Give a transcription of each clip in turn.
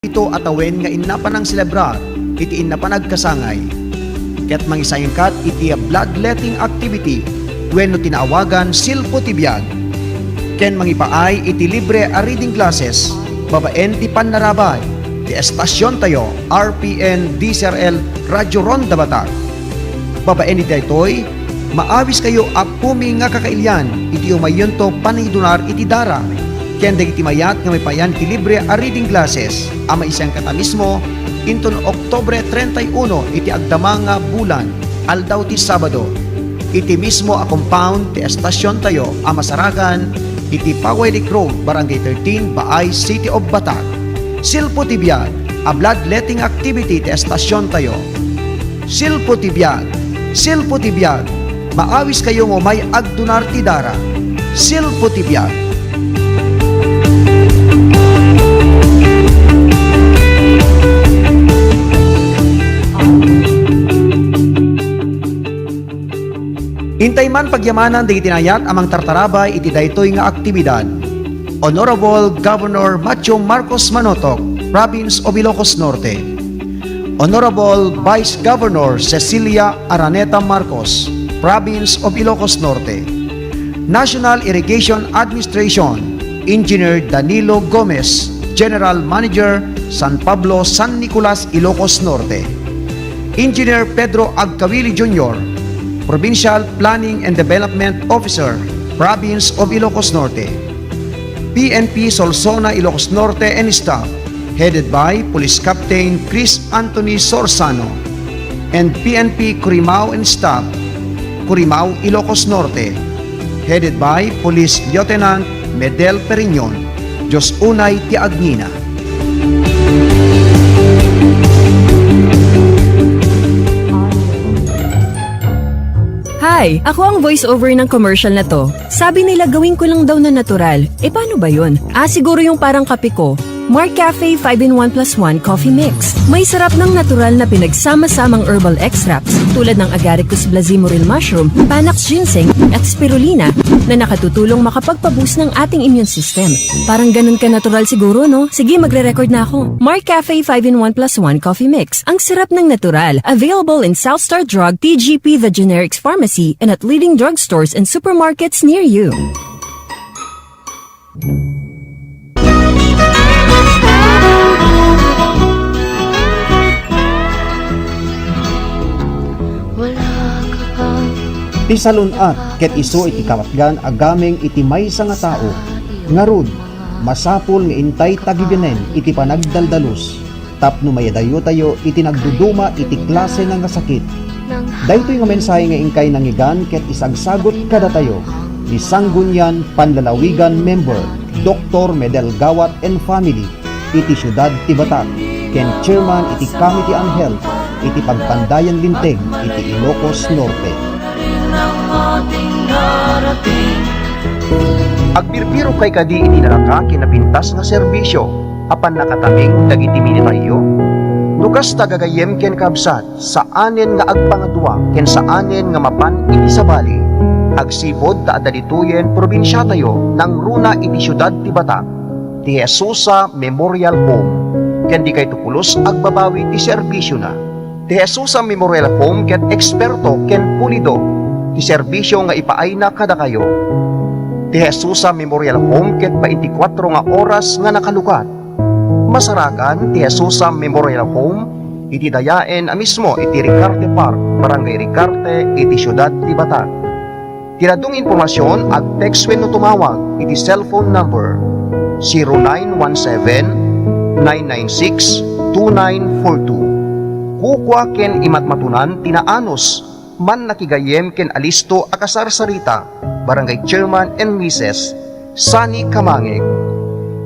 ito atawin nga inapanang selebrar, iti inapanag kasangay. Ket mangisayengkat iti bloodletting activity, wenno tinaawagan silpo ti biag. Ken mangipaay iti libre a reading classes, babaen ti panarabay, ti estasyon tayo, RPN, DCRL, Radyo Ronda Batak. Babaen iti itoy, maawis kayo apumi nga kakailyan, iti umayon to panidunar iti dara. Ken dagiti mayat nga may payan ti libre a reading classes, ama isang kata mismo, inton Oktobre 31 iti agdama nga bulan, aldaw ti Sabado. Iti mismo a compound ti estasyon tayo, ama Saragan, iti Pawailik Road, Barangay 13, Baay, City of Batak. Silpo ti biag, a bloodletting activity ti estasyon tayo. Silpo ti biag, maawis kayo mo may agdunar ti dara. Silpo ti biag. Intay man pagyamanan di itinayat amang tartarabay iti daytoy nga aktibidad. Honorable Governor Macho Marcos Manotoc, Province of Ilocos Norte. Honorable Vice Governor Cecilia Araneta Marcos, Province of Ilocos Norte. National Irrigation Administration, Engineer Danilo Gomez, General Manager, San Pablo, San Nicolas, Ilocos Norte. Engineer Pedro Agcawili Jr., Provincial Planning and Development Officer, Province of Ilocos Norte. PNP Solsona, Ilocos Norte and staff, headed by Police Captain Chris Anthony Sorsano, and PNP Curimao and staff, Curimao, Ilocos Norte, headed by Police Lieutenant Medel Perignon, Diyos Unay ti Agnina. Hi! Ako ang voice-over ng commercial na to. Sabi nila gawin ko lang daw na natural. Paano ba yun? Siguro yung parang kape ko. Mark Cafe 5-in-1+1 Coffee Mix. May sarap ng natural na pinagsama-samang herbal extracts tulad ng Agaricus blazimoril mushroom, Panax ginseng at spirulina na nakatutulong makapagpaboost ng ating immune system. Parang ganun ka natural siguro, no? Sige, magre-record na ako. Mark Cafe 5-in-1+1 Coffee Mix. Ang sarap ng natural. Available in Southstar Drug, TGP The Generics Pharmacy, and at leading drugstores and supermarkets near you. Ti salunat ket isu iti kamatgan agameng iti maysa nga tao. Ngarud, masapul nga intay tagibenen iti panagdaldalus. Tapno mayadayo tayo iti nagduduma iti klase nga sakit. Daytoy nga mensahe nga ingkay nangigan ket isagsagot kada tayo. Ni Sanggunian Panlalawigan Member Dr. Medel Gawat and Family iti Syudad ti Batak, ken Chairman iti Committee on Health iti Pagpandayan Linteg iti Ilocos Norte. Agbirbiro kay kadi iti naraka kinapintas nga serbisyo apan nakataming dagiti militaryo. Lukas tagagayem ken kabsat sa anen nga agpangadwa ken sa anen nga mapan iti sabali. Agsipod ta adalituyen probinsya tayo nang runa iti syudad ti Batak. Ti Jesusa Memorial Home ken di kay tupulos agbabawi ti serbisyo na. Ti Jesusa Memorial Home ken eksperto ken pulido ti serbisyo nga ipaay na kada kayo. Ti Jesusa Memorial Home ket 24 nga oras nga nakalukat. Masarakan ti Jesusa Memorial Home iti dayaen mismo iti Ricarte Park, Barangay Ricarte, iti Syudad ti Batak. Tinadong informasyon ag text wenno tumawag iti cellphone number 0917-996-2942. Kukwa ken imatmatunan tinaanos man nakigayem ken alisto akasarsarita, Barangay Chairman and Mrs. Sani Kamangeg.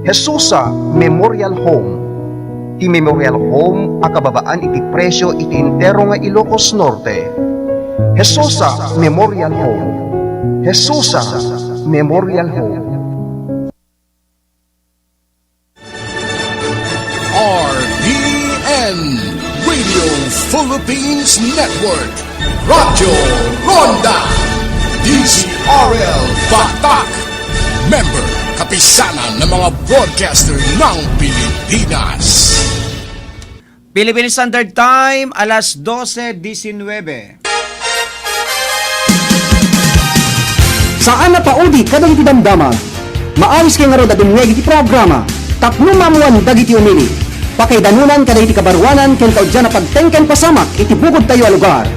Jesusa Memorial Home. Ti Memorial Home akababaan iti presyo iti entero nga Ilocos Norte. Jesusa Memorial Home. Jesusa Memorial Home. RPN Radio Philippines Network, Radyo Ronda, DCRL Batak, Member kapisanan ng mga broadcaster ng Pilipinas. Philippine Standard Time, alas 12:19. Saan na paudi kadang iti damdama? Maawis kay nga ro dadumweg iti programa. Tapno mamuan dagiti umili. Pakaidanunan kada iti kabarwanan ken kaudyan na pagtengken pasamak iti bukod tayo a lugar.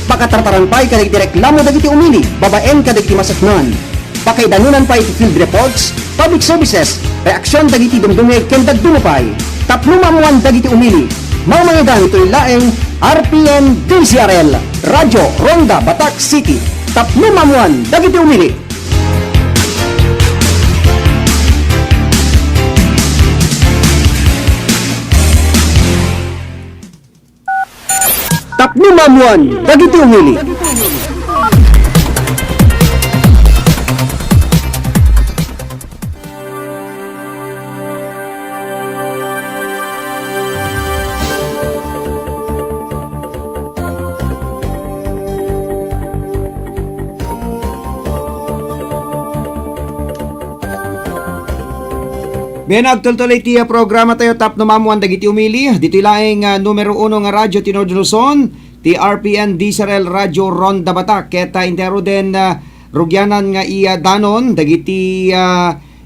Pakatartaran pa'y kada iti reklamo dagiti umili, babaen kada iti masaknan. Pakaidanunan pa iti field reports, public services, reaksyon dagiti dumdumeg ken dagdumapay. Tapno mamuan dagiti umili. Mamayagan ito'y laeng RPN DCRL, Radyo Ronda Batak City. Tapno mamuan dagiti umili. Tapno mamuan dagiti umili. Bien, agtultuloy tiya programa tayo tap no mamuan dagiti umili. Dito laing numero 1 nga radyo tinod Luzon, ti RPN DCRL Radyo Ronda Batak. Keta intero den rugyanan nga iya danon dagiti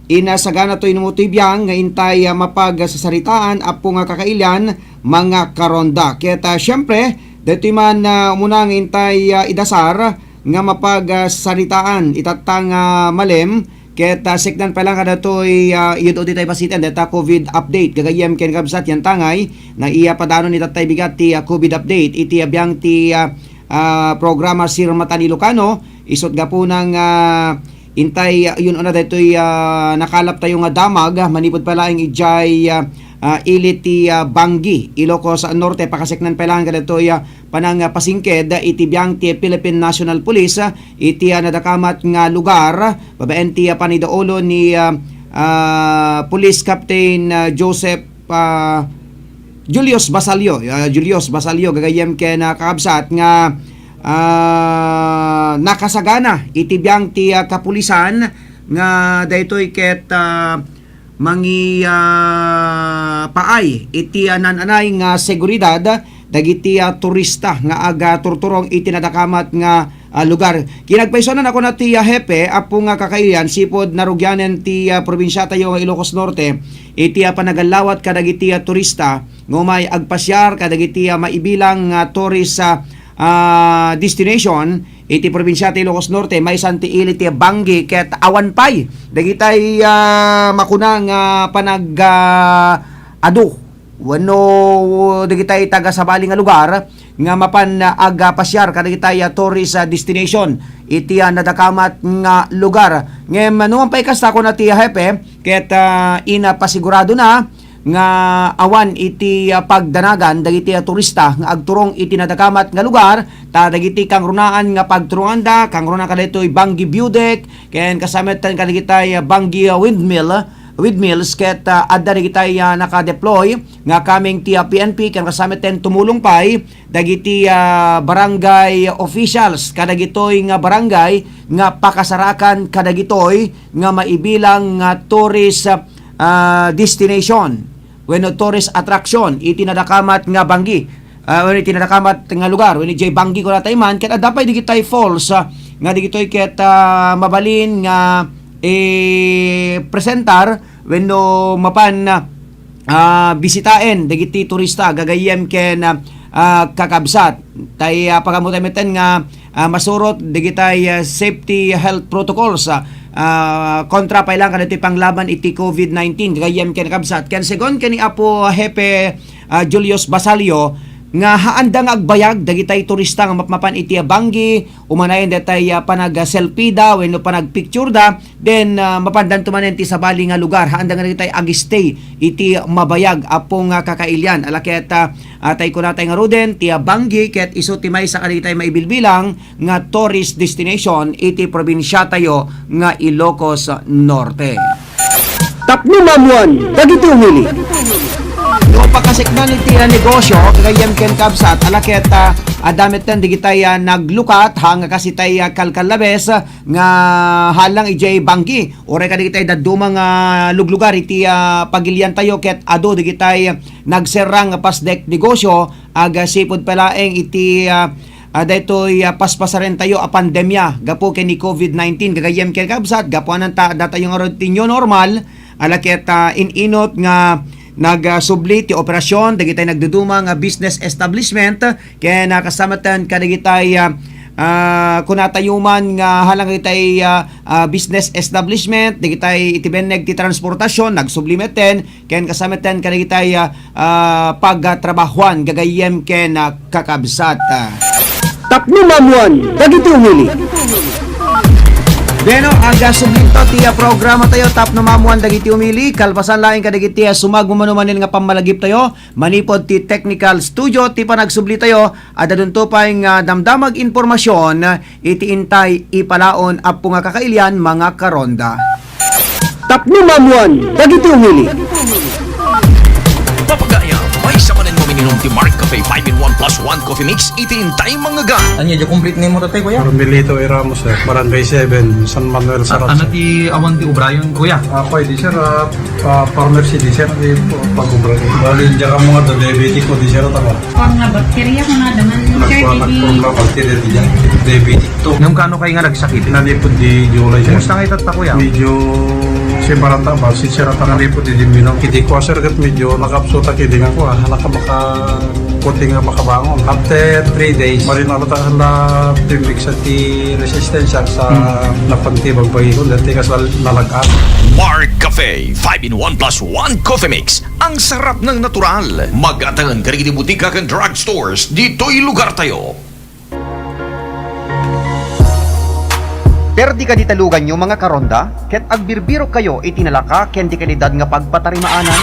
inasagana to inumutibiyang nga intay mapag sasaritaan apo nga kakailan mga karonda. Keta syempre dito man munang intay idasar nga mapag sasaritaan itatang malem. Keta sekdan pa lang kada to'y iyod o ditay pasitan data COVID update. Gagayem ken kabsat yan tangay na iya padano ni tatay bigat ti COVID update. Iti abiyang ti programa Sir Matani Lucano. Isot ga po ng intay yun una dito'y nakalap tayo nga damag. Manipod pala ang ijay ilit ti Bangi, Ilocos Norte. Pakaseknan pa lang kada to'y panang pasingked iti biyang ti Philippine National Police iti nadakamat nga lugar babaen ti panidaolo ni Police Captain Joseph Julius Basalio gagayem ken kakabsat nga nakasagana iti biyang ti kapulisan nga daytoy ket mangi paay iti nananay nga seguridad dagiti turista nga aga turturong iti nadakamat nga lugar. Kinagpaisonan ako na ti hepe apo nga kakaiyan sipod narugyanen ti probinsya tayo nga Ilocos Norte iti panagalawat kadagiti turista ngumay agpasyar kadagiti maibilang tourist destination iti probinsya ti Ilocos Norte may santi ili ti Bangi ket awan pay dagitay makunang panag adu wano dagitay taga sabali nga lugar nga mapan aga pasyar kadagitay tourist destination iti nadakamat nga lugar ngem numan pay kasta ko na ti hepe ket ina pasigurado na nga awan iti pagdanagan dagiti turista nga agturong iti nadakamat nga lugar ta dagiti kang runaan nga pagturunganda kang runaan kadaytoy Bangi Viewdeck ken kasamet tan kadagitay Bangi Windmills ket adda dagitay naka-deploy nga kaming ti PNP ken kasamet ten tumulong pay dagiti barangay officials kadagitoy nga barangay nga pakasarakan kadagitoy nga maibilang nga tourist destination wenno tourist attraction iti nadakamat nga Bangi when iti nadakamat nga lugar when iti Bangi ko natay man ket adda pay digitay falls nga digitoy ket mabalin nga presentar wenno mapan bisitaen dagiti turista gagayem ken kakabsat tay pagamutay meten nga masurot digitay safety health protocols kontra pa lang kanito panglaban iti COVID-19 gagayem ken kakabsat ken segon ken ni Apo Hepe Julius Basalio nga haanda nga agbayag dagitay turista nga mapmapan iti Bangi umanayon datay panag selfie da wenno panag picture da then mapandan tumanen ti sabali nga lugar haanda nga dagitay agistay iti mabayag apo nga kakailyan alaket atay kunatay nga ruden ti Bangi ket isu ti may sa kadagitay maibilbilang nga tourist destination iti probinsya tayo nga Ilocos Norte. Tapno mamuan dagiti umili. No pagkasiknan iti negosyo gayem ken kabsat alaket damit ten digitay naglukat hanga kasi tay kalkalabes nga halang ijay bangki ore ka digitay dadumang luglugar iti pagilian tayo ket ado digitay nagserang pasdek negosyo aga sipod palaeng iti daytoy paspasaren tayo a pandemya gapo ken ni COVID-19 gagayem ken kabsat gapo anan ta datayong rutinyo normal alaket inot nga nagsubli ti operasyon dagitay nagduduma nga business establishment ken nakasamatan kadagitay kunatayuman nga halang itay business establishment dagitay itibeneg ti transportasyon nagsublimeten ken kasamatan kadagitay pagtrabahuan gagayem ken kakabsat. Tapno mamuan, dagiti umili. Beno, aga sublinto ti programa tayo tap no mamuan dagiti umili kalpasan laing kadagiti sumagmamanumanin nga pamalagip tayo manipod ti technical studio ti panagsubli tayo adadun to pa nga damdamag informasyon iti intay ipalaon apo nga kakailian mga karonda. Tapno mamuan, dagiti umili. Papagaya, may samanin mo mininom ti Mark Cafe 5-in-1 plus 1 coffee mix itintay mga gan. Anya, di complete name mo tatay, kuya? Carmelito A. Ramos, Barangay 7, San Manuel, Sarat. Ano ti awan ti Ubrayon, kuya? Ako, di sir, farmer si di sir, di pag-ubra. Bali, diyan ka mga diabetic ko, di sir, tama. Kung nga bakterya ko na daman sir, Nagpapag-form na bacteria di dyan, diabetic to. Nung kano kayo nga nagsakit? Nalipod di July, sir. Kumusta nga itat kuya? Medyo si Barata ba, si sir, nalipod di Dimbinong. Kidi ko, sir, kat medyo nakapsuta kidi nga ko, naka kunti nga makabangon. After 3 days, marin nakatahan na timbig sa ti resistensya sa napantibag pagikon, dati kas nalagaan. Mark Cafe 5-in-1 plus 1 coffee mix. Ang sarap ng natural. Mag-atangan ka rin butika kan drugstores. Dito'y lugar tayo. Perdi ka di talugan yung mga karonda ket agbirbiro kayo itinalaka ken di kalidad nga pagpatarimaanan.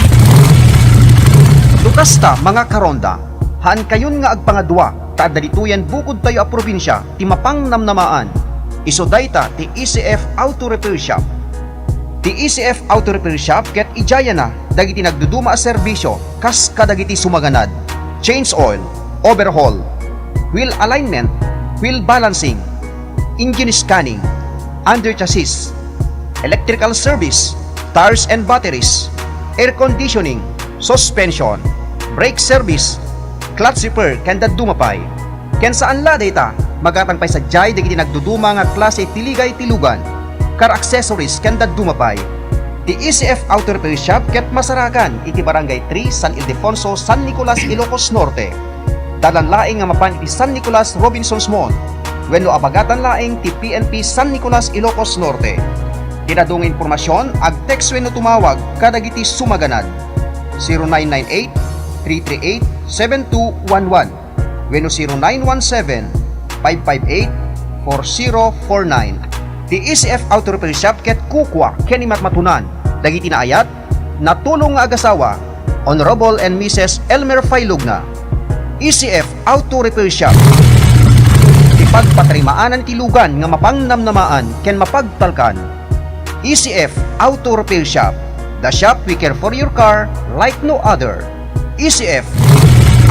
Lukasta mga karonda, haan kayon nga agpangadwa, ta dalituyan bukod tayo a probinsya, ti mapang namnamaan. Iso dayta ti ECF Auto Repair Shop. Ti ECF Auto Repair Shop ket ijaya na dagiti nagduduma a serbisyo kas kadagiti sumaganad. Change oil, overhaul, wheel alignment, wheel balancing, engine scanning, under chassis, electrical service, tires and batteries, air conditioning, suspension, brake service, clutch repair kanda dumapay. Ken saan la data magatang pay sadyay dagiti nagduduma nga klase tiligay tilugan, car accessories kanda dumapay. Ti ECF Auto Repair Shop ket masarakan iti barangay 3 San Ildefonso, San Nicolas, Ilocos Norte. Dalan laing nga mapan iti San Nicolas Robinsons Mall. Wenno abagatan laing ti PNP San Nicolas, Ilocos Norte. Tinadung informasyon ag text wenno tumawag kadagiti sumaganad 0998-338-7211 wenno 0917-558-4049. Ti ECF Auto Repair Shop ket kukwa ken matmatunan dagiti naayat natulong nga agasawa Honorable and Mrs. Elmer Failugna. ECF Auto Repair Shop pagpatrimaanan ti lugan nga mapangnamnamaan ken mapagtalkan. ECF Auto Repair Shop, the shop we care for your car like no other. ECF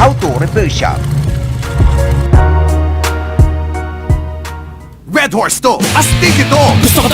Auto Repair Shop. Red Horse to! Astig ito! Gusto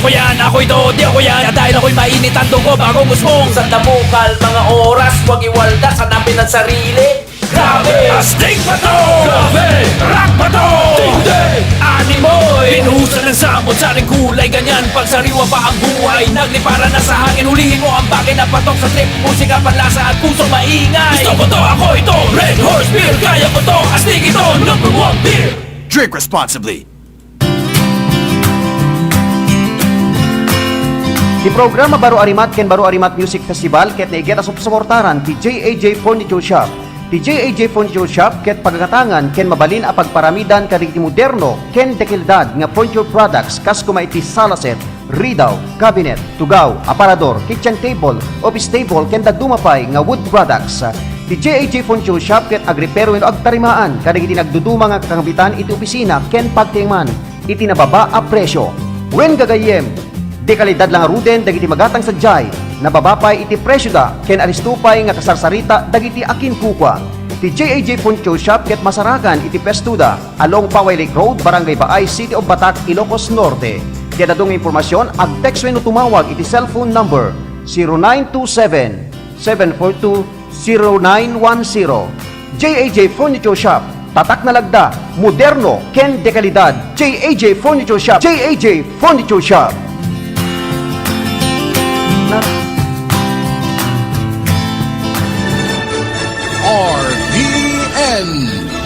ko yan, ako ito, di ako yan dahil ako'y mainit ang dugo bagong usbong sandamukal, mga oras, huwag iwaldas, hanapin ang sarili. Grabe! Astig pa to! Grabe! Rock pa to! Tindi! Animoy! Pinuhusan ng samot sa ring kulay ganyan pagsariwa pa ang buhay naglipara na sa hangin hulihin mo ang bagay na patok sa trip musika panlasa at pusong maingay gusto ko to, ako ito Red Horse Beer kaya ko to, astig ito number 1 beer Drink responsibly. Di programa Baro Arimat ken Baro Arimat Music Festival ket naiget as suportaran ti JAJ Furniture Shop. Ti JAJ Furniture Shop ket pagkatangan ken mabalin a pagparamidan kadagiti moderno ken dekilidad nga furniture products kas kuma iti sala set, ridaw, cabinet, tugaw, aparador, kitchen table, office table ken dadumapay nga wood products. Ti JAJ Furniture Shop ket agripero wenno agtarimaan kadagiti nagduduma nga kakambitan iti opisina ken pagtingman iti nababa a presyo. Wen gagayem di kalidad lang aruden dagiti magatang sadyay nababapay iti presyo da ken aristupay nga kasarsarita dagiti akin kukwa Ti JAJ Poncho Shop ket Masarakan iti Pestuda along Paway Lake Road, Barangay Baay, City of Batac, Ilocos Norte. Kaya dadong impormasyon, ag text wenno tumawag iti cellphone number 0927-742-0910. JAJ Furniture Shop, tatak na lagda, moderno, ken de kalidad. JAJ Furniture Shop, JAJ Furniture Shop. RPN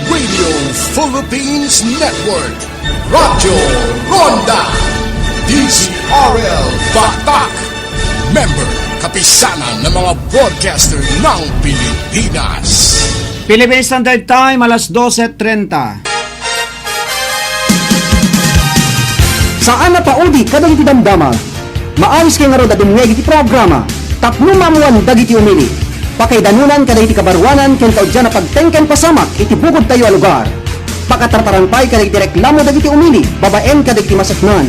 Radio Philippines Network, Radyo Ronda, DZRL Batak, member kapisanan ng mga broadcaster ng Pilipinas. Philippine Standard Time, alas 12:30. Saan na paudi kadang iti damdama? Maayos kay nga ro dadumngeg iti programa. Tapno mamuan dagiti umili. Pakaidanunan kada iti kabarwanan ken kaudyan na pagtengken pasamak iti bukod tayo a lugar. Pakatartaran pay kada iti reklamo dagiti umili, babaen kada iti masaknan.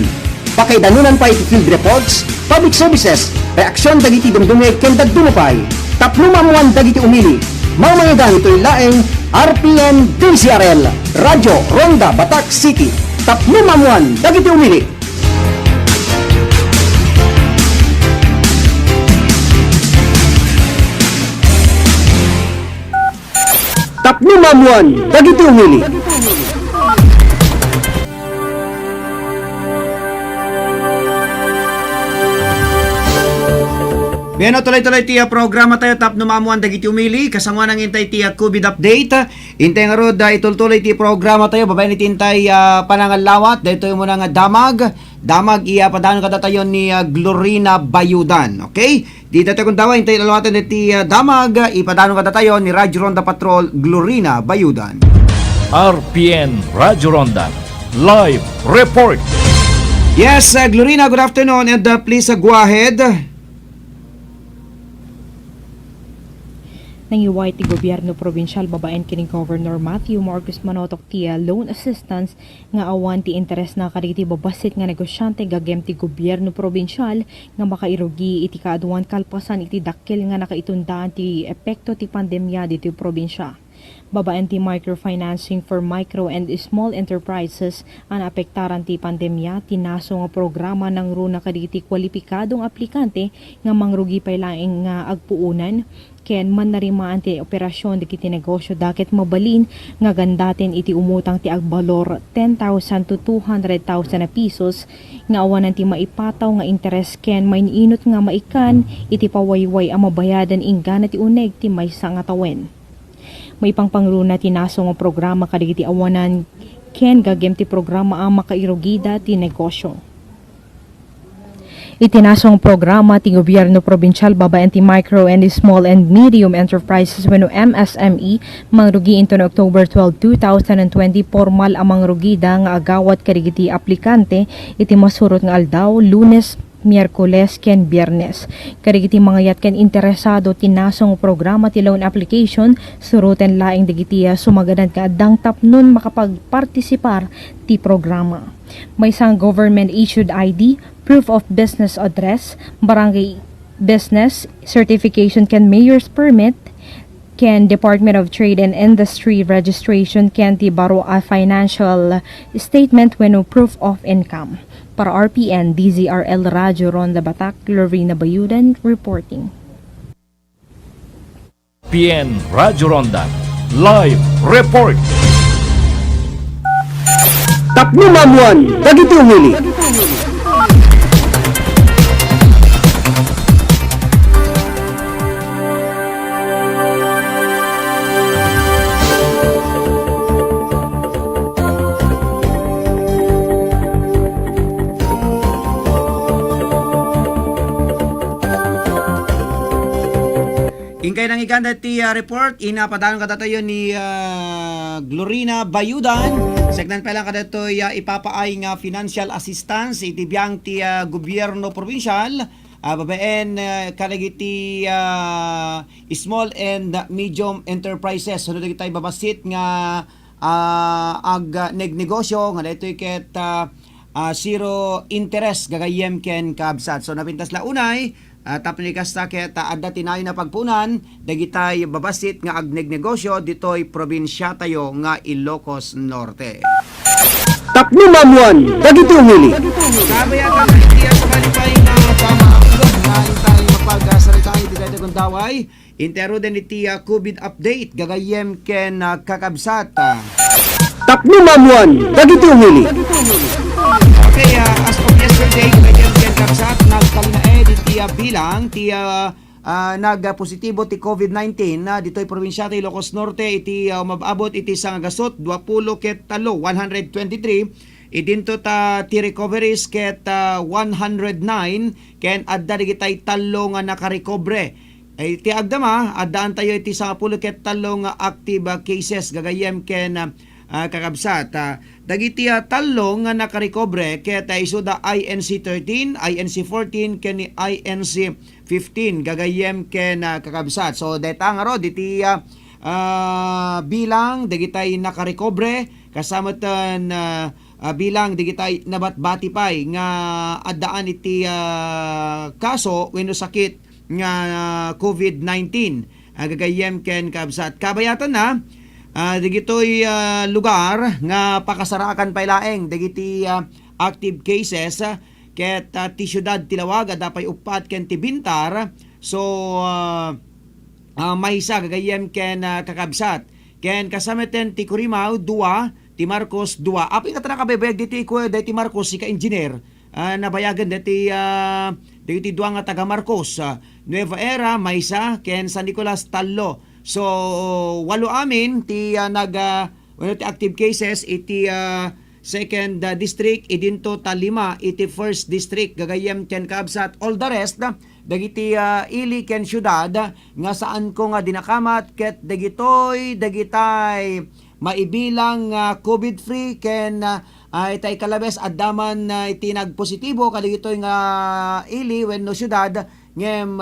Pakaidanunan pa iti field reports, public services, reaksyon dagiti dumdumeg ken dagdumupay. Tapno mamuan dagiti umili. Mamayagan ito'y laeng RPN DCRL, Radyo Ronda Batak City. Tapno mamuan dagiti umili. Tapno mamuan dagiti umili. Beno, tuloy-tuloy tiya programa tayo, tap numamuan dagiti umili, kasangwa nang intay tiya COVID update. Intay nga rod, itultuloy tiya programa tayo, babae ni tintay panangalawat, dito yung muna nga damag iya padano kada tayo ni Glorina Bayudan, okay? Dito tayo kung dawa, intay lalawatan ni tiya damag, ipadano kada tayo ni Radyo Ronda Patrol Glorina Bayudan. RPN Radyo Ronda Live Report. Yes, Glorina, good afternoon, and please go ahead. Nangiway ti gobyerno probinsyal babaen kining Governor Matthew Marcos Manotok tiya loan assistance nga awan ti interes na kaditi babasit nga negosyante gagem ti gobyerno probinsyal nga makairugi iti kaaduan kalpasan iti dakkel nga nakaitundaan ti epekto ti pandemya diti probinsya. Babaen ti microfinancing for micro and small enterprises ang apektaran ti pandemya, tinaso nga programa ng runa kaditi kwalipikadong aplikante nga mangrugi pay laeng nga agpuunan ken man narimaan ti operasyon di kiti negosyo daket mabalin nga gandaten iti umutang ti agbalor 10,000 to 200,000 na pesos nga awanan ti maipataw nga interes ken maininot nga maikan iti pawayway ang mabayadan inggan ti uneg ti maysa nga tawen. May pangpangruna tinaso nga programa kadagiti awanan ken gagem ti programa ang makairugida ti negosyo. Itinasong programa ti gobyerno probinsyal babaen ti micro and small and medium enterprises wenno MSME mangrugi into no October 12, 2020 formal ang mangrugida nga agawat kadagiti aplikante iti masurot nga aldaw Lunes, Miyerkules ken Biyernes. Kadagiti mga yat ken interesado tinasong programa ti loan application suruten laing digitiya sumagadan ka addang tapnon makapagpartisipar ti programa. May isang government issued ID, proof of business address, barangay business certification ken mayor's permit ken Department of Trade and Industry registration ken ti baro a financial statement wenno proof of income. Para RPN, DZRL Radyo Ronda Batak, Lorena Bayudan reporting. RPN Radyo Ronda Live Report. Tapno mamuan dagiti umili. Ingkay nang iganda ti report, inapadano kada tayo ni Glorina Bayudan. Segnan pa lang kada to ipapaay nga financial assistance iti biyang ti gobyerno provincial. Babaen kadagiti small and medium enterprises. Sunod so, tayo babasit nga ag negnegosyo nga daytoy ket zero interest gagayem ken kabsat. So napintas la unay tapnikas ta ket adda tinay na pagpunan dagitay babasit nga agnig negosyo ditoy probinsya tayo nga Ilocos Norte. Tapno mamuan, dagiti umili. Kabayatan na itiya sa kalipay na tama nga intay mapag-sarita iti dayto kung daway intero din itiya COVID update gagayem ken kakabsat. Tapno mamuan, dagiti umili. Okay, as of yesterday gagayem ken kakabsat nagkalinaed itiya bilang tiya nagpositibo ti COVID-19 na ditoy probinsya ti Ilocos Norte iti mababot iti sangagasot 20 ket 123 idinto ta ti recoveries ket 109 ken adda digitay talo nga nakarecover. Iti agdama addaan tayo iti 10 ket 3 nga active cases gagayem ken kakabsat. Dagiti talo nga nakarecover ket isuda INC 13, INC 14 ken INC 15 gagayem ken kakabsat. So deta nga ro diti bilang dagitay nakarecover kasama tan bilang digitay nabatbati pay nga addaan iti kaso wenno sakit nga COVID-19 gagayem ken kabsat. Kabayatan na digitoy lugar nga pakasarakan pay laeng dagiti active cases ket ti syudad Tilawag adda pay upat ken ti Bintar. So maysa gagayem ken kakabsat ken kasameten ti Curimaw 2, ti Marcos 2. Apil ka tanang kabebeg diti ko diti Marcos si ka engineer nabayagan diti diti duwa nga taga Marcos. Nueva Era maysa ken San Nicolas tallo. So walo amin ti ti active cases iti second district idinto ta 5 iti first district gagayem ken kabsat. All the rest dagiti ili ken syudad nga saan ko nga dinakamat ket dagitay maibilang COVID free ken itay kalabes addaman iti nagpositibo kadagitoy nga ili wenno syudad ngem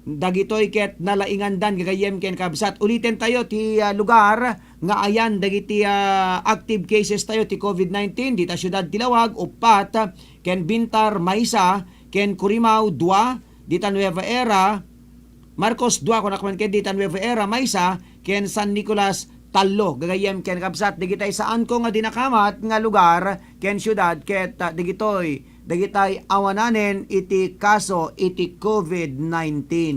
dagitoy ket nalaingandan gagayem ken kabsat. Ulitin tayo ti lugar nga ayan dagiti active cases tayo ti COVID-19 dita syudad Tilawag upat ken Bintar maysa ken Curimaw 2 dita Nueva Era Marcos 2 kun akman ken dita Nueva Era maysa ken San Nicolas tallo gagayem ken kabsat. Dagitay saan ko nga dinakamat nga lugar ken syudad ket dagitay awananen iti kaso iti COVID-19.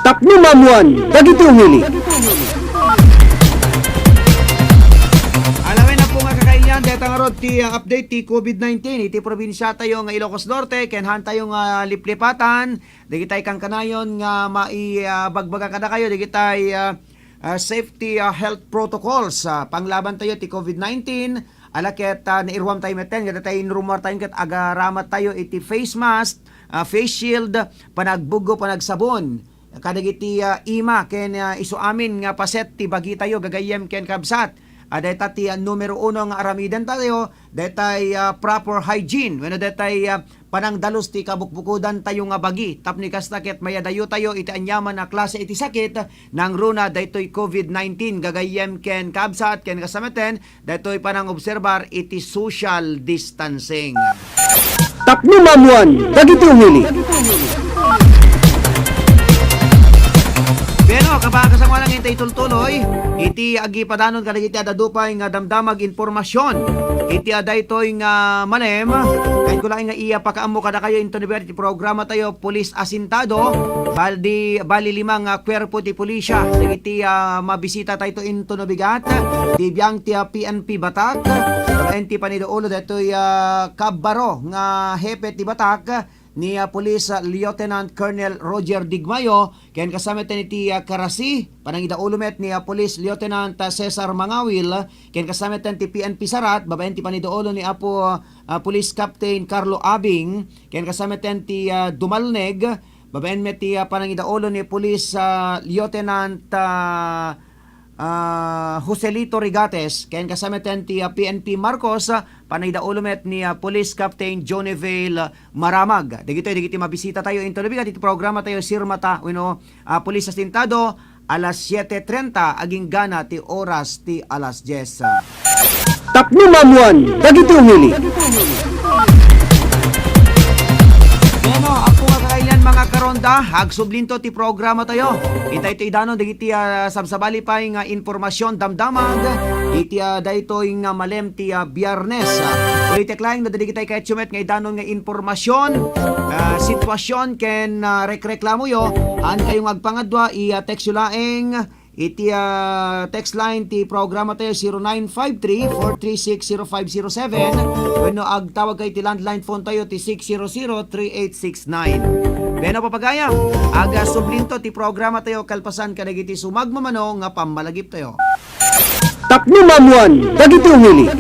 Tapno mamuan, dagiti umili. Alamin na po nga kakailyan deta nga rod ti update ti COVID-19 iti probinsya tayo nga Ilocos Norte ken han tayo nga liplipatan dagitay kang kanayon nga maibagbaga kada kayo dagitay safety health protocols panglaban tayo ti COVID-19 alaket nairwam tayo meten kada tayo inrumar tayo ket agaramat tayo iti face mask, face shield, panagbugo, panagsabon. Kadagiti ima ken isu amin nga paset ti bagi tayo gagayem ken kabsat. Deta ti numero 1 nga aramidan tayo detay proper hygiene wenno detay panangdalos ti kabukbukudan tayo nga bagi tapni kasta ket mayadayo tayo iti anyaman na klase iti sakit nang runa daytoy COVID-19 gagayem ken kabsat ken kasameten daytoy panang obserbar iti social distancing. Tapno mamuan, dagiti umili. Pero kapag kasama lang iti tultuloy, iti agi padanon kadagiti adadupay nga damdamag informasyon. Iti adaytoy nga manem, kahit ko lang nga iya pakaammo kada kayo into iti programa tayo Police Asintado, bali 5 nga kwerpo ti pulisya. Iti mabisita tayo into nabigat, di biyang ti PNP Batak, enti paniduulo daytoy Kabaro nga hepe ti Batak, ni Police Lieutenant Colonel Roger Digmayo ken kasama iti Karasi panangidaulo met ni Police Lieutenant Cesar Mangawil ken kasama ti PNP Sarat babaen ti paniduulo ni Apo Police Captain Carlo Abing ken kasama ti Dumalneg babaen met ti panangidaulo ni Police Lieutenant Joselito Rigates ken kasama ti PNP Marcos panayda ulumet ni Police Captain Joneville Maramag. Dagitoy mabisita tayo into nabigat iti programa tayo Sirmata wenno Police Asintado alas 7:30 aging gana ti oras ti alas 10. Tapno mamuan, dagiti umili. Bueno, ako nga kakailan mga karonda, hagsublinto ti programa tayo. Itay ito idano, dagiti sabsabali pa nga informasyon damdamag, iti dayto nga malem ti biyernes. Ulitek lang, nadadig itay kay Chumet nga idanon nga informasyon, sitwasyon, ken rekreklamo yo, an kayong agpangadwa, i-text yun laeng, iti text line ti programa tayo 0953-436-0507. Bueno, agtawag kay ti landline phone tayo ti 600-3869. Beno papagaya, aga sublinto ti programa tayo kalpasan kadagiti sumagmamano nga pamalagip tayo. Tapno mamuan, dagiti umili.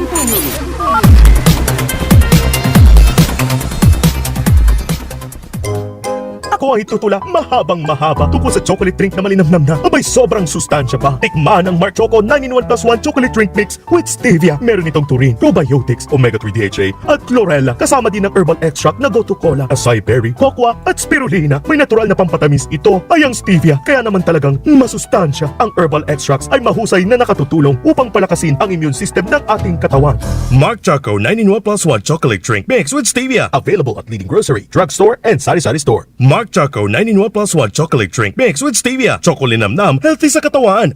Ako ay tutula mahabang-mahaba tungkol sa chocolate drink na malinamnam na abay sobrang sustansya pa. Tikman ang Mark Choco 9-in-1+1 chocolate drink mix with stevia. Meron itong taurine, probiotics, omega-3 DHA at chlorella. Kasama din ang herbal extract na gotu cola, acai berry, cocoa at spirulina. May natural na pampatamis ito ay ang stevia. Kaya naman talagang masustansya. Ang herbal extracts ay mahusay na nakatutulong upang palakasin ang immune system ng ating katawan. Mark Choco 9-in-1+1 chocolate drink mix with stevia. Available at leading grocery, drugstore and sari-sari store. Mark Choco 9-in-1+1 chocolate drink mix with stevia. Chocolinamnam, healthy sa katawan.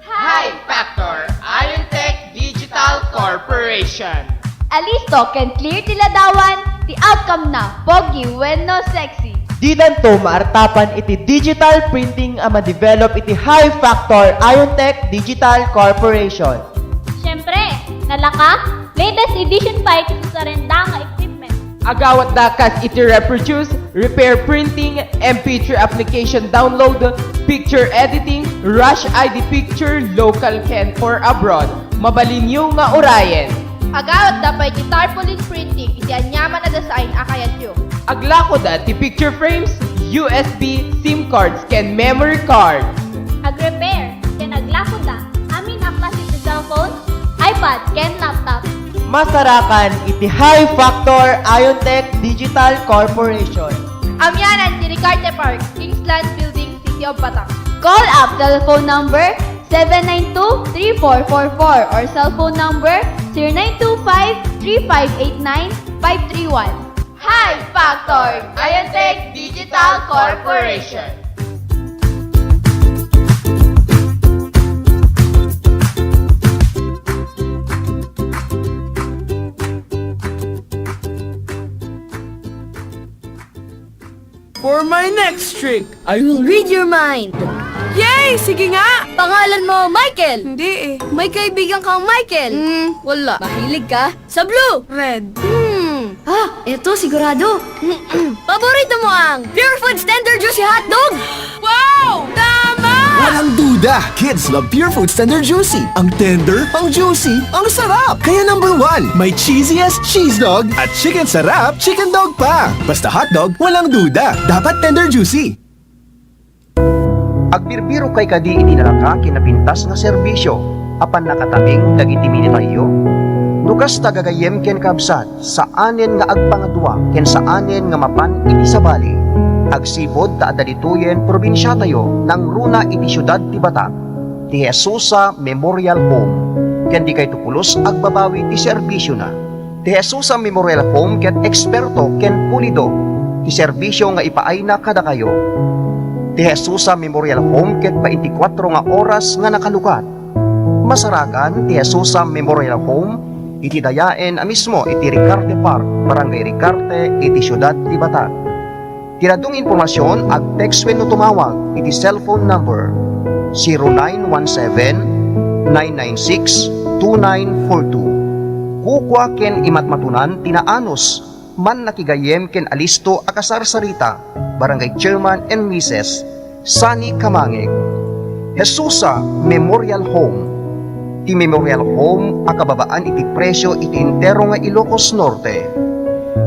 Hi Factor, Iontech Digital Corporation. Alisto can clear tiladawan, the outcome na, pogi when no sexy. Di danto maartapan iti digital printing ang ma-develop iti High Factor Iontech Digital Corporation. Siyempre, nalaka, latest edition pa ito sa renda nga equipment. Agawat dakas iti reproduce, repair printing, MP3 application download, picture editing, rush ID picture, local can or abroad. Mabalinyo nga orayen. Agawat dapat iti tarpaulin printing, iti anyaman na design akayan nyo. Aglako da ti picture frames, USB, SIM cards, can memory cards. Ag-repair, can aglako da, amin aklas iti cellphone, iPad, can laptop. Masarakan iti High Factor Iontech Digital Corporation. Amyanan ti Ricarte Park, Kingsland Building, City of Batak. Call up telephone number 792-3444 or cellphone number 0925-3589-531. High Factor Iontech Digital Corporation. For my next trick, I will read your mind. Yay! Sige nga! Pangalan mo, Michael. Hindi eh. May kaibigan kang Michael. Wala. Mahilig ka sa blue. Red. Eto sigurado. Paborito mo ang Pure Foods Tender Juicy Hotdog. Wow! Tama! Walang duda, kids love Pure Foods Tender Juicy. Ang tender, ang juicy, ang sarap. Kaya number 1, may cheesiest cheese dog at chicken sarap chicken dog pa. Basta hotdog, walang duda, dapat tender juicy. Agbirbiro kay kadi iti nalaka kinapintas nga serbisyo, apan nakatabing dagiti minitayo. Nukas tagagayem ken kabsat, sa anen nga agpangadwa ken sa anen nga mapan iti sabali. Agsipod ta adalituyen probinsya tayo nang runa iti syudad ti Batak. Ti Jesusa Memorial Home ken di kay tupulos agbabawi ti serbisyo na. Ti Jesusa Memorial Home ken eksperto ken pulido ti serbisyo nga ipaay na kada kayo. Ti Jesusa Memorial Home ket 24 nga oras nga nakalukat. Masarakan ti Jesusa Memorial Home iti dayaen mismo iti Ricarte Park, Barangay Ricarte, iti syudad ti Batak. Tiradong informasyon ag text wenno tumawag iti cellphone number 0917-996-2942. Kukwa ken imatmatunan tinaanos man nakigayem ken Alisto Akasarsarita, Barangay Chairman and Mrs. Sani Kamangeg. Jesusa Memorial Home. Ti Memorial Home akababaan iti presyo iti entero nga Ilocos Norte.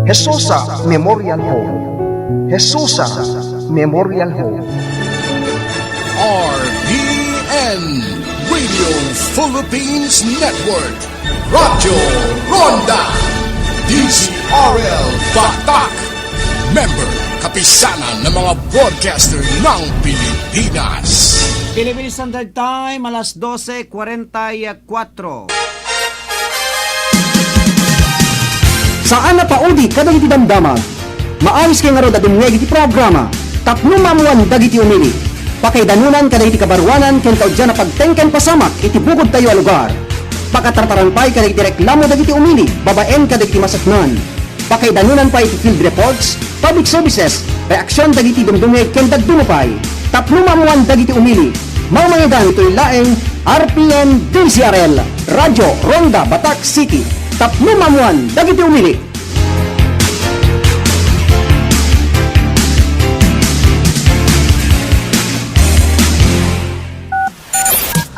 Jesusa Memorial Home. Jesusa Memorial Home. RPN Radio Philippines Network. Radyo Ronda. DZRL Batak. Member kapisanan ng mga broadcaster ng Pilipinas. Philippine Standard Time, alas 12:44. Saan na paudi kadagiti damdaman? Maayos kay nga ro dadumweg iti programa. Tapno mamuan dagiti umili. Pakaidanunan kadagiti kabarwanan ken kaudyan na pagtengken pasamak iti bukod tayo a lugar. Pakatartarampay kadagiti reklamo dagiti umili, babaen kadagiti masaknan. Pakaidanunan pa iti field reports, public services, reaksyon dagiti dumdumeg ken dagdumupay. Tapno mamuan dagiti umili. Mamayadan ito'y laeng RPN DCRL, Radyo Ronda Batak City. Tapno mamuan dagiti umili.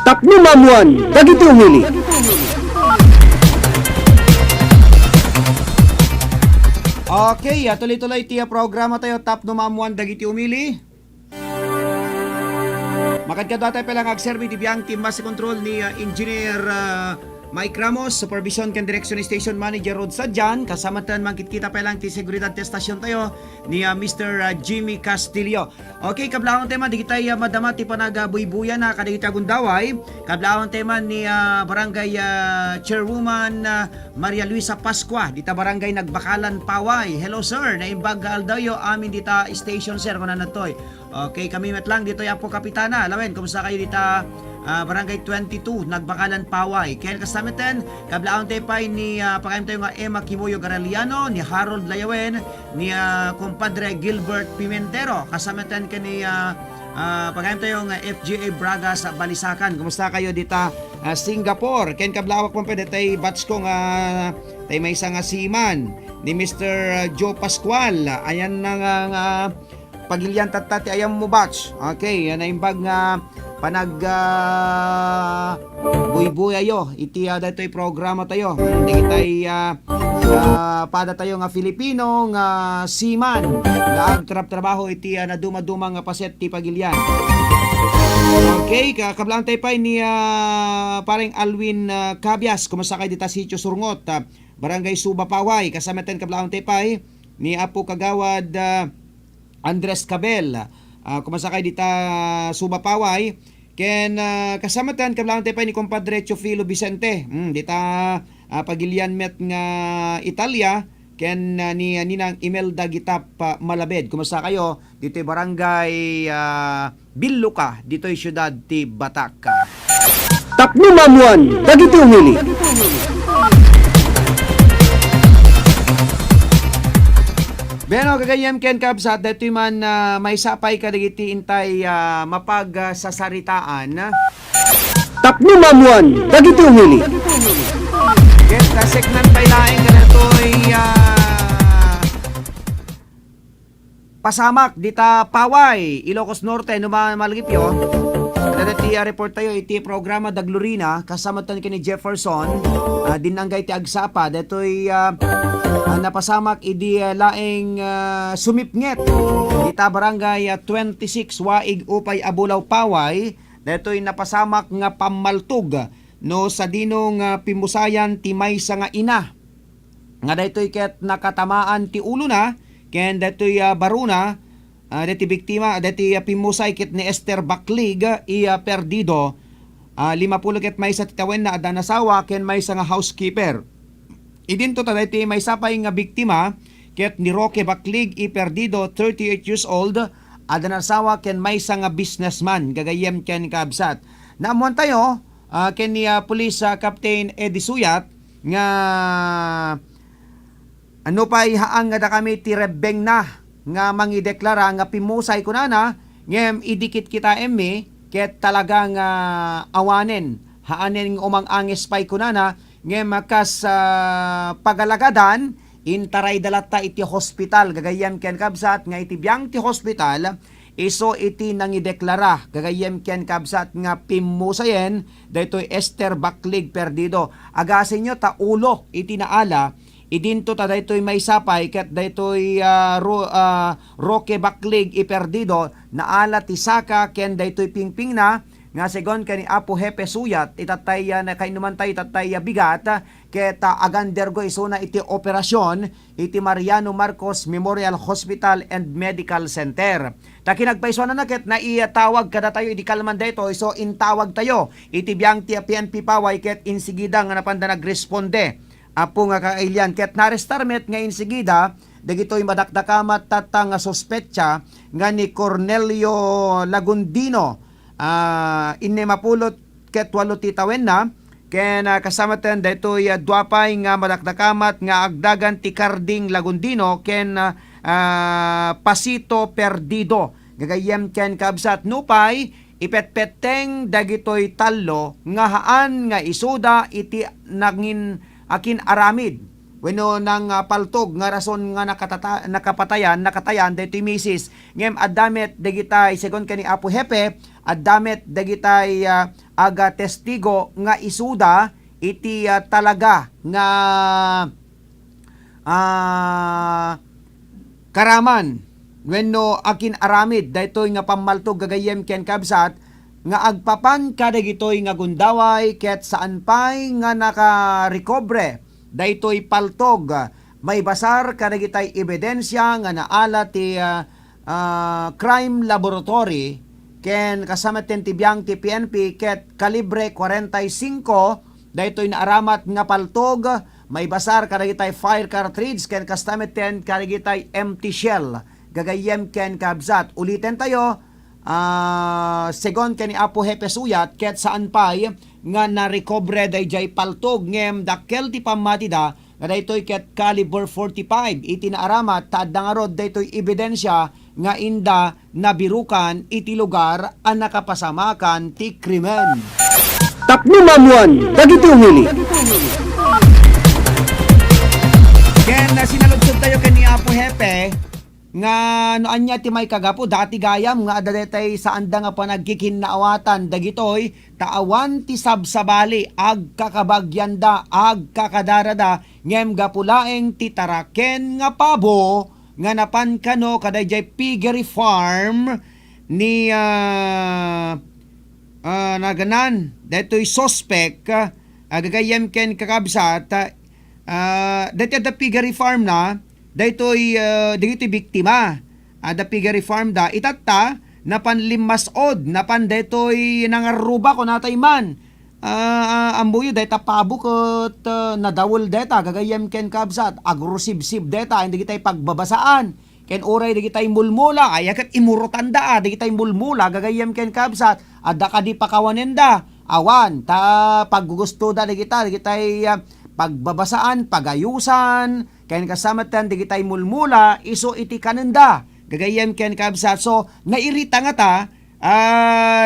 Tapno mamuan dagiti umili. Okay, tuloy-tuloy tiya programa tayo Tapno Mamuan dagiti umili. Makadkadwa tayo palang agserbi di biyang team base control ni Engineer Mike Ramos, Supervision ken Direction Station Manager Rod Sadjan, kasama tan mangkit-kita pa lang ti seguridad testasyon tayo ni Mr. Jimmy Castillo. Okay, kablahon tema di kita madama ti panagabuy-buya na kadagiti agundaway. Kablahon tema ni Barangay Chairwoman Maria Luisa Pascua, dita barangay Nagbakalan Paway. Hello sir, naimbag aldayo amin dita station sir kunan natoy. Okay, kami met lang dito ya po kapitana. Alawen, kumusta kayo dita Barangay 22, Nagbakalan Paway. Kaya kasamitin, kablaon tayo pa ni pakaim tayo nga Emma Kimuyo Garaliano, ni Harold Layawen, ni compadre Gilbert Pimentero. Kasamitin ka ni pakaim tayo nga FGA Braga sa Balisakan. Kumusta kayo dita Singapore? Kaya kablawak mo pwede tayo batch ko nga tayo may isang siman ni Mr. Joe Pascual. Ayan na nga pagilian tatati ayam mo batch. Okay, yan na imbag nga panag buy-buy ayo iti datoy programa tayo hindi kitay pada tayo nga Filipino nga seaman nga agtrap-trabaho iti na dumaduma nga paset ti pagilian. Okay, kablang tayo pa ni paring Alwin Cabias, kumusta kay dita Sitio Surungot, Barangay Suba Paway. Kasama tayo kablang tayo pa ni Apo Kagawad Andres Cabel, kumusta kay dita Suba Paway. Ken kasama tan kablang tayo pa ni compadre Chofilo Vicente, dita pagilian met nga Italia. Ken ni Ninang Imelda Gitap Malabed. Kumusta kayo? Dito barangay Billuca, dito siyudad ti Batak. Tapno mamuan dagiti umili. Beno kagayem ken kabsat dito man may sapay kadagiti intay mapag-sasaritaan. Tapno mamuan dagiti umili. Ken kaseknan pay laeng kanatoy pasamak dita Paway, Ilocos Norte, malagipyo. Dati report tayo iti programa Daglorina kasama tan kini Jefferson dinanggay ti agsapa detoy napasamak idi laeng sumipnget dita barangay 26 Waig Upay Abulaw Paway. Detoy napasamak nga pamaltug no sa dinong pimusayan ti maysa nga ina nga detoy ket nakatamaan ti ulo na ken detoy baruna. Dati biktima, dati pimusay kit ni Esther Baklig perdido. 50 ket may sa titawen na adanasawa ken may sa nga housekeeper. Idinto ta dati may sapay nga biktima ket ni Roque Baklig perdido, 38 years old, adanasawa ken may sa nga businessman gagayem ken kabsat. Naamon tayo ken ni Police Captain Eddie Suyat nga ano pa'y haang nga da kami ti rebeng na nga mangideklara nga pimusay kunana ngem idikit kita emme ket talagang awanen haanen ng umang angis pay kunana ngem makas pagalagadan intaray dalata iti hospital gagayem ken kabsat nga iti biyang ti hospital iso iti nangideklara gagayem ken kabsat nga pimusayen daytoy Esther Baklig perdido. Agasin nyo ta ulo iti naala idinto ta daytoy may sapay ket daytoy Roque Baklig perdido naala ti saka ken daytoy pingping na nga segon kani Apo Hepe Suyat itatay na kainuman tayo itatay bigat ket agandergo isuna iti operasyon iti Mariano Marcos Memorial Hospital and Medical Center. Ta kinagpaisuan na ket na iatawag kada tayo iti kalman dayto iso intawag tayo iti biyang ti PNP paway ket insigida nga napanda nagresponde. Apo nga kailian ket narestarmet nga insigida dagitoy madakdakamat tatang sospetsa nga ni Cornelio Lagundino innemapulot ket 8 titawen na ken kasama ten daytoy duapay nga madakdakamat nga agdagan ti Carding Lagundino ken Pasito Perdido gagayem ken kabsat nupay ipetpeteng dagitoy tallo nga haan nga isuda iti nangin akin aramid wenno nang paltog nga rason nga nakatayan daytoy misis ngem addamet dagitay segon kani Apo Hepe addamet dagitay aga testigo nga isuda iti talaga nga karaman wenno akin aramid daytoy nga pamaltog gagayem ken kabsat nga agpapan kadagitoy nga gundaway ket saan pay nga nakarecobre daytoy paltog may basar kadagitay ebidensya nga naala ti crime laboratory ken kasama ten tibiyang ti PNP ket kalibre 45 daytoy naaramat nga paltog may basar kadagitay fire cartridge ken kasama ten kadagitay empty shell gagayem ken kabzat uliten tayo segon ken ni Apo Hepe Suyat ket saan pay nga narecobre dayjay paltog ngem dakkel ti pamatida nga daytoy ket caliber 45 iti naaramat taadda nga rod daytoy ebidensya nga inda nabirukan iti lugar ang nakapasamakan ti krimen. Tapno mamuan, dagiti umili. Ken sinaludsod tayo ken ni Apo Hepe nga noan niya ti may kagapo dati gayam nga adadetay sa anda nga panagkikinnaawatan dagitoy taawan ti sabsabali ag kakabagyanda ag kakadarada ngem gapulaeng ti taraken nga pabo nga napan kano kadayjay piggery farm ni naganan daytoy suspect agagayem ken kakabsat daytoy the piggery farm na daytoy digiti biktima da piggery farm da itatta napan limasod napan daytoy nangaruba ko natay man ambuyo dayta pabukot nadawol dayta gagayem ken kabsat agrosibsib dayta hindi kitay pagbabasaan ken oray digitay mulmula ayakat imurutan da digitay mulmula gagayem ken kabsat adda kadi pakawanenda awan ta paggugusto da digitay pagbabasaan pagayusan ken kasama tan digitay mulmula iso iti kanenda gagayem ken kabsat so nairita nga ta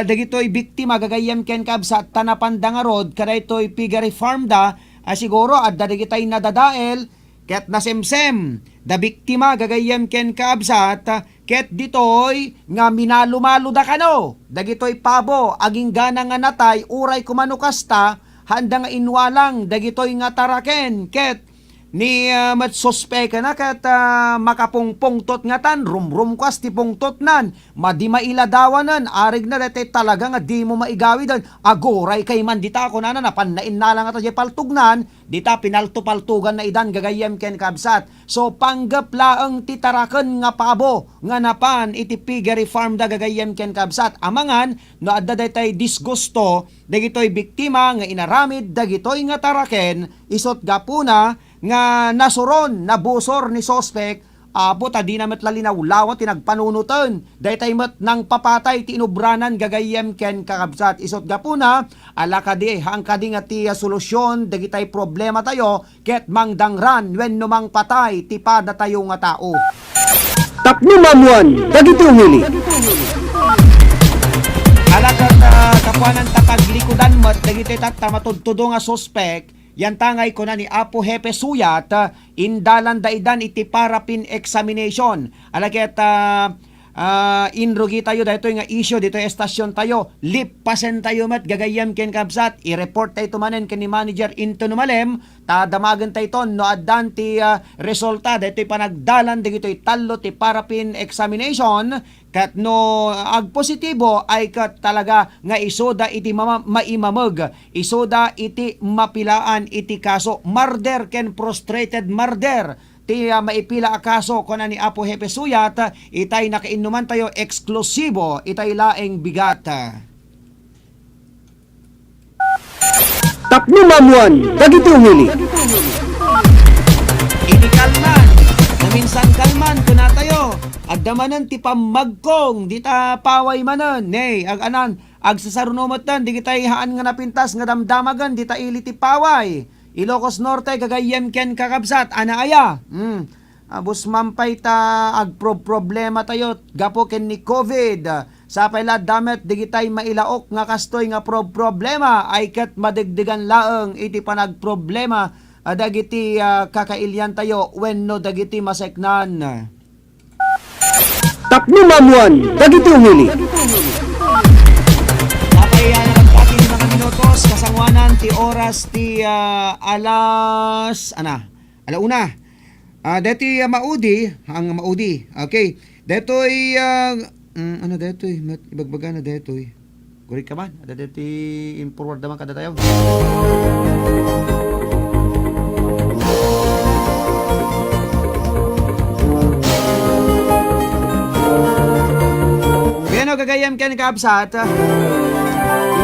dagitoy biktima gagayem ken kabsat tanapanda nga rod kadaytoy piggery farm da siguro adda digitay nadadael ket nasemsem da biktima gagayem ken kabsat ket ditoy nga minalumalo da kano dagitoy pabo aging gana nga natay uray kumanukasta handa nga inwalang dagitoy nga taraken ket ni matsospeka na ket makapungpungtot nga tan rumrum kas ti pungtot nan madi mailadawanan arig na dete talaga nga di mo maigawi dan agoray kay man dita ko na napannain na lang ata paltugnan dita pinaltupaltugan na idan gagayem ken kabsat so panggap laeng ti taraken nga pabo nga napan iti piggery farm da gagayem ken kabsat amangan no adda daytay disgusto dagitoy biktima nga inaramid dagitoy nga taraken isot gapuna nga nasuron nabusor ni suspect buta di namet lalinawlawan tinagpanunutan daytay met nang papatay ti inubranan gagayem ken kakabsat isot gapuna ala kadi hang kadi nga ti solusyon dagitay problema tayo ket mangdangran wenno mang patay ti pada tayo nga tao. Tapno mamuan, dagiti umili. Alakat kapuanan tapaglikudan met dagitay tatta matudtudo nga suspect yan tangay ko na ni Apo Hepe Suyat indalan daidan iti parapin examination. Alaket inrugi tayo dito nga issue dito estasyon tayo lipasen tayo met gagayam ken kabsat i-report tayo tumanen ken ni manager into numalem tadamagan tayo ton no addan ti resulta dito panagdalan digito tallo ti parapin examination kat no ag positibo ay kat talaga nga isoda iti maimameg isoda iti mapilaan iti kaso murder ken frustrated murder ti maipila a kaso kuna ni Apo Hepe Suyat itay nakainuman tayo eksklusibo itay laeng bigat. Tapno mamuan, dagiti umili. Ini kalman, na minsan kalman kuna tayo. Agdamanan ti pamagkong, di ta paway manan. Nay, ag sasarunomotan, di kita haan nga napintas nga damdamagan, di ta ili ti paway. Ilocos Norte gagayem ken kakabsat ana aya. Abus mampay ta ag problema tayo gapo ken ni COVID. Sa payla damet digitay mailaok nga kastoy nga problema ay ket madegdegan laeng iti panagproblema dagiti kakailyan tayo wenno dagiti maseknan. Tapno mamuan, dagiti umili. Minutos kasangwanan ti oras ti alauna. Deti maudi ang maudi. Okay. Detoy detoy ibagbaga na detoy. Guri ka man. Ada deti in forward naman kada tayo. Bueno, gagayam ken kabsat.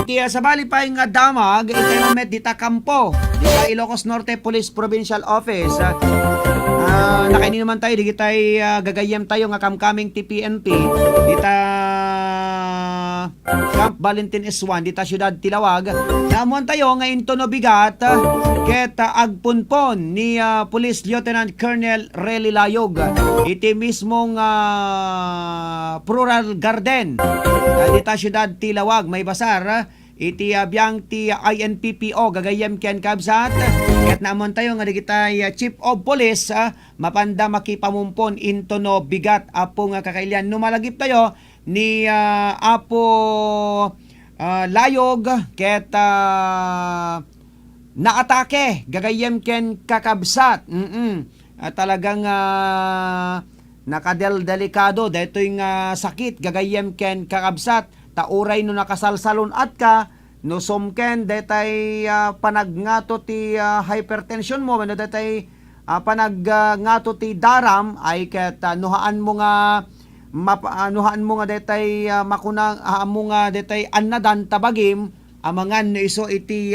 Iti sa bali pa nga damag, iti mamet dita kampo, dita Ilocos Norte Police Provincial Office. Nakaini naman tayo, di kitay gagayem tayo nga kamkaming TPNP, dita Camp Valentin S1, dita Syudad Tilawag. Namuan tayo nga intono bigat, ket agpunpon ni Police Lieutenant Colonel Relly Layog. Iti mismong Plural Garden, dita Syudad Tilawag, may basar. Iti biyang ti INPPO gagayem ken kabsat ket namon tayo nga digitay Chief of Police mapanda makipamumpon into no bigat apo nga kakailyan numalagip tayo ni Apo Layog ket naatake gagayem ken kakabsat talagang nakadelikado daytoy nga sakit gagayem ken kakabsat tauray no nakasalsalon at ka no somken detay panagngato ti hypertension mo no detay panagngato ti daram ay ket nuhaan mo nga detay makunang mo nga detay annadan tabagim amangan no iso iti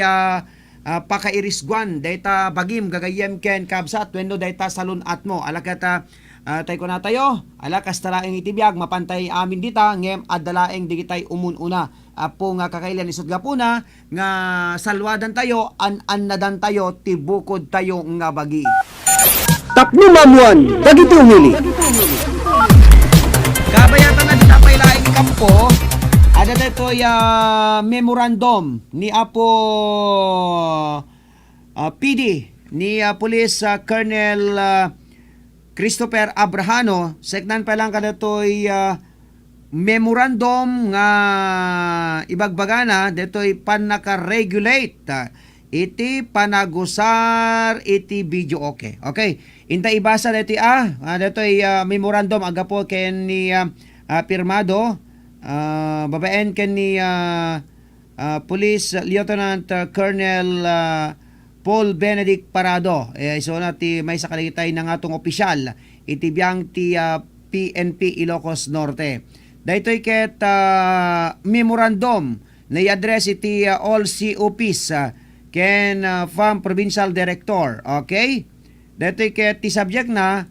pakairisguan data bagim gagayem ken kabsat wenno data salon at mo alakata tay ko na tayo, ala kastalaeng itibiyag, mapantay amin dita, ngem adalaeng digitay umununa. Apo nga kakailan isod gapuna, nga salwadan tayo, an-annadan tayo, tibukod tayo nga bagi. Tapno mamuan, dagiti umili. Kabayatan na dita pailaing kampo, ada dito memorandum ni Apo PD, ni Police Colonel Christopher Abrahano, seknan pa lang kada to'y memorandum nga ibagbagana, dito'y panaka-regulate iti panagusar iti video okay. Okay, inta ibasa dito dito'y memorandum agapo ken ni pirmado, babaen ken ni Police Lieutenant Colonel Paul Benedict Parado. Iso na ti may sakaligitay ng atong opisyal iti biyang ti PNP Ilocos Norte. Daytoy ket memorandum na i-address iti all COPs ken FAM Provincial Director. Okay? Daytoy ket ti subject na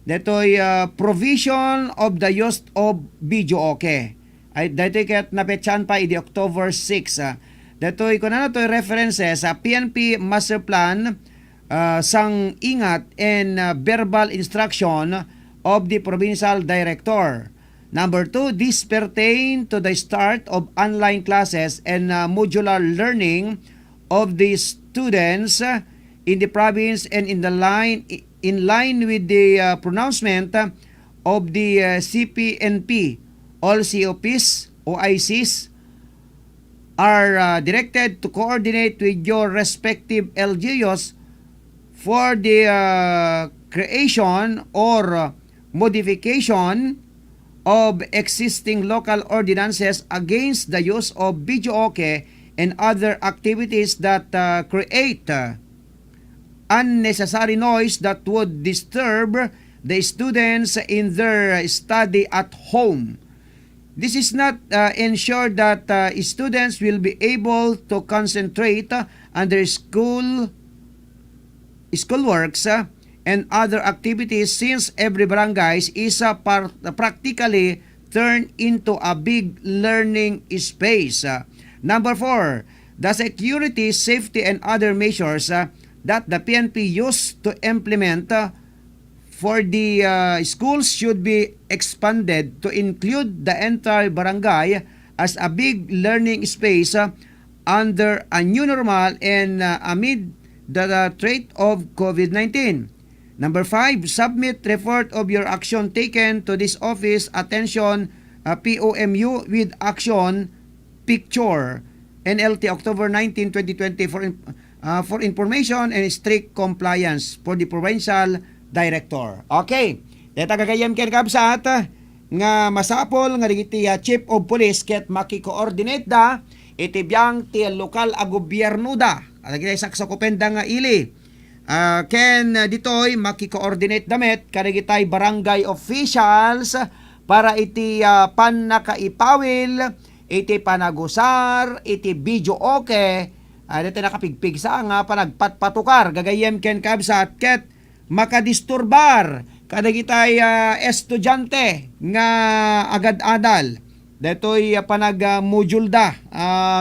daytoy provision of the use of video okay. Ay daytoy ket napetsan pa iti October 6. Datoy ko na to'y references sa PNP Master Plan sang ingat and verbal instruction of the Provincial Director. Number 2, this pertain to the start of online classes and modular learning of the students in the province and in line with the pronouncement of the CPNP, all COPs, OICs, are directed to coordinate with your respective LGUs for the creation or modification of existing local ordinances against the use of videoke and other activities that create unnecessary noise that would disturb the students in their study at home. This is not ensure that students will be able to concentrate on their schoolworks and other activities, since every barangay is practically turned into a big learning space. Number 4, the security, safety, and other measures that the PNP used to implement for the schools should be expanded to include the entire barangay as a big learning space under a new normal and amid the threat of COVID-19. Number 5, submit report of your action taken to this office, attention POMU with action picture, NLT October 19, 2020 for information and strict compliance for the provincial director. Okay, deta gagayam ken kabsat nga masapol nga digiti chief of police ket maki-coordinate da iti biyang ti lokal a gobyerno da. Alagi saksakopenda nga ili. Ken ditoy maki-coordinate damet kadagitay barangay officials para iti panakaipawil, iti panagusar, iti video okay. Dito nakapigpig sa nga panagpatpatukar gagayem ken kabsat ket makadisturbar kadagitay estudyante nga agad-adal. Detoy panag-module da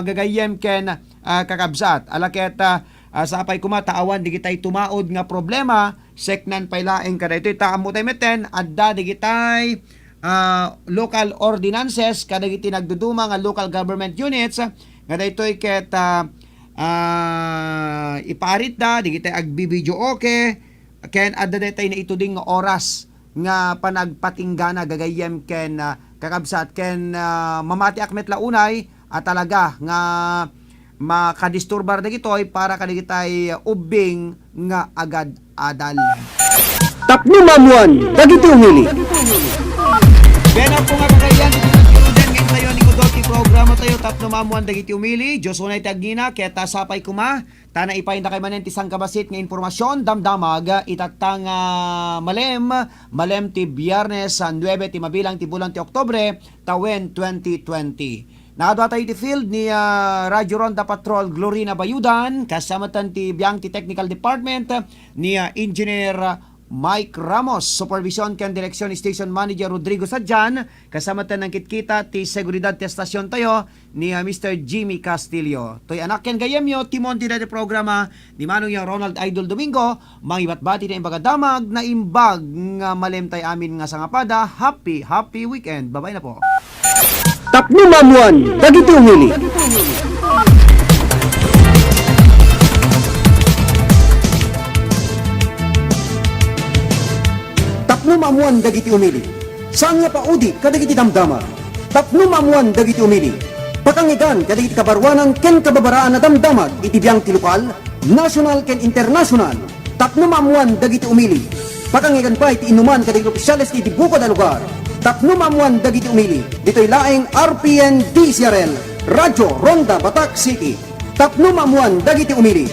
gagayem ken kakabsat. Alaket sapay kumataawan digitay tumaod nga problema seknan paylaeng kada ito'y taamo tayo meten adda digitay local ordinances kadagiti nagduduma nga local government units nga daytoy ket iparit da digitay agbibidyo okay ken adda daytay na ituding nga oras nga panagpatinggana gagayem ken kakabsat ken mamati akmet launay at talaga nga makadisturbar na gitoy para kadigitay ubing nga agad-adal. Tapno mamuan, dagiti umili. Bena po nga kagayan, ngayon tayo ni Kudoti programa tayo, tapno mamuan dagiti umili, Diyos unay tagina, keta sapay kuma, tana ipayin na kay manen tisang kabasit nga informasyon, damdamag, itatang malem ti Biyernes 9 ti mabilang ti bulan ti Oktobre, tawen 2020. Nakadwa tayo ti field ni Radio Ronda Patrol Glorina Bayudan, kasamatan ti biyang ti Technical Department ni Engineer Mike Ramos, Supervision ken Direksyon ni Station Manager Rodrigo Sadjan, kasamatan ng kitkita ti Seguridad ti Estasyon tayo ni Mr. Jimmy Castillo. Toy anak ken gayemyo timon ti dati programa ni Manong yung Ronald Idol Domingo, mangibat-bati na imbagadamag na imbag nga malemtay amin nga sangapada. Happy weekend. Bye-bye na po. Tapno mamuan, dagiti umili. Tapno mamuan, dagiti umili. Saan nga paudi kadagiti damdama? Tapno mamuan, dagiti umili. Pakangigan kadagiti kabarwanan ken kababaraan na damdamag iti biyang ti lokal, national ken international. Tapno mamuan, dagiti umili. Pakangigan pa iti inuman kadagiti opisyales iti bukod a lugar. Tapno mamuan dagiti umili. Dito'y laeng RPN DCRL, Radyo Ronda Batak City. Tapno mamuan dagiti umili.